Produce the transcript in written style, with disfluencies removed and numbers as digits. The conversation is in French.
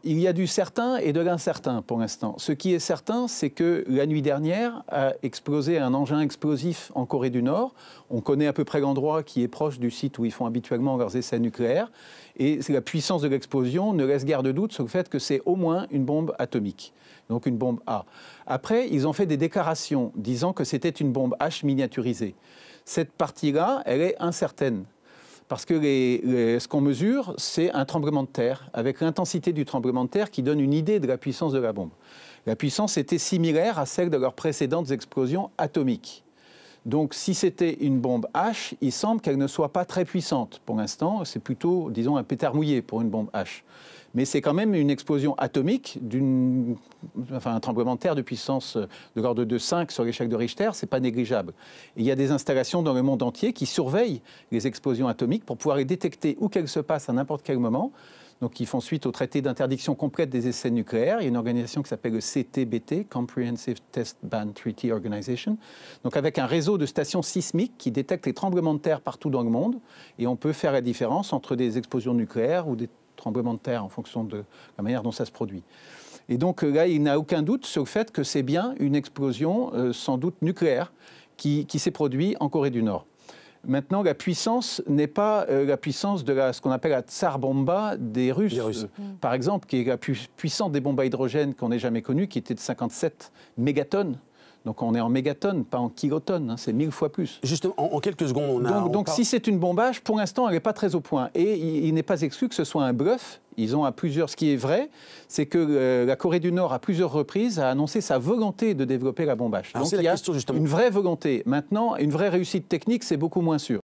Il y a du certain et de l'incertain pour l'instant. Ce qui est certain, c'est que la nuit dernière a explosé un engin explosif en Corée du Nord. On connaît à peu près l'endroit qui est proche du site où ils font habituellement leurs essais nucléaires. Et la puissance de l'explosion ne laisse guère de doute sur le fait que c'est au moins une bombe atomique, donc une bombe A. Après, ils ont fait des déclarations disant que c'était une bombe H miniaturisée. Cette partie-là, elle est incertaine. Parce que ce qu'on mesure, c'est un tremblement de terre, avec l'intensité du tremblement de terre qui donne une idée de la puissance de la bombe. La puissance était similaire à celle de leurs précédentes explosions atomiques. Donc si c'était une bombe H, il semble qu'elle ne soit pas très puissante. Pour l'instant, c'est plutôt, disons, un pétard mouillé pour une bombe H. Mais c'est quand même une explosion atomique, un tremblement de terre de puissance de l'ordre de 5 sur l'échelle de Richter, ce n'est pas négligeable. Et il y a des installations dans le monde entier qui surveillent les explosions atomiques pour pouvoir les détecter où qu'elles se passent à n'importe quel moment. Donc, ils font suite au traité d'interdiction complète des essais nucléaires. Il y a une organisation qui s'appelle le CTBT, Comprehensive Test Ban Treaty Organization, donc avec un réseau de stations sismiques qui détectent les tremblements de terre partout dans le monde. Et on peut faire la différence entre des explosions nucléaires ou des tremblements de terre en fonction de la manière dont ça se produit. Et donc là, il n'y a aucun doute sur le fait que c'est bien une explosion, sans doute nucléaire, qui s'est produite en Corée du Nord. Maintenant, la puissance n'est pas la puissance de ce qu'on appelle la tsar bomba des Russes. Par exemple, qui est la plus puissante des bombes à hydrogène qu'on ait jamais connue, qui était de 57 mégatonnes. Donc on est en mégatonnes, pas en kilotonnes, hein, c'est 1000 fois plus. Justement, en quelques secondes, Donc si c'est une bombe H, pour l'instant, elle n'est pas très au point. Et il n'est pas exclu que ce soit un bluff. Ils ont ce qui est vrai, c'est que la Corée du Nord, à plusieurs reprises, a annoncé sa volonté de développer la bombe H. Alors donc il y a une vraie volonté. Maintenant, une vraie réussite technique, c'est beaucoup moins sûr.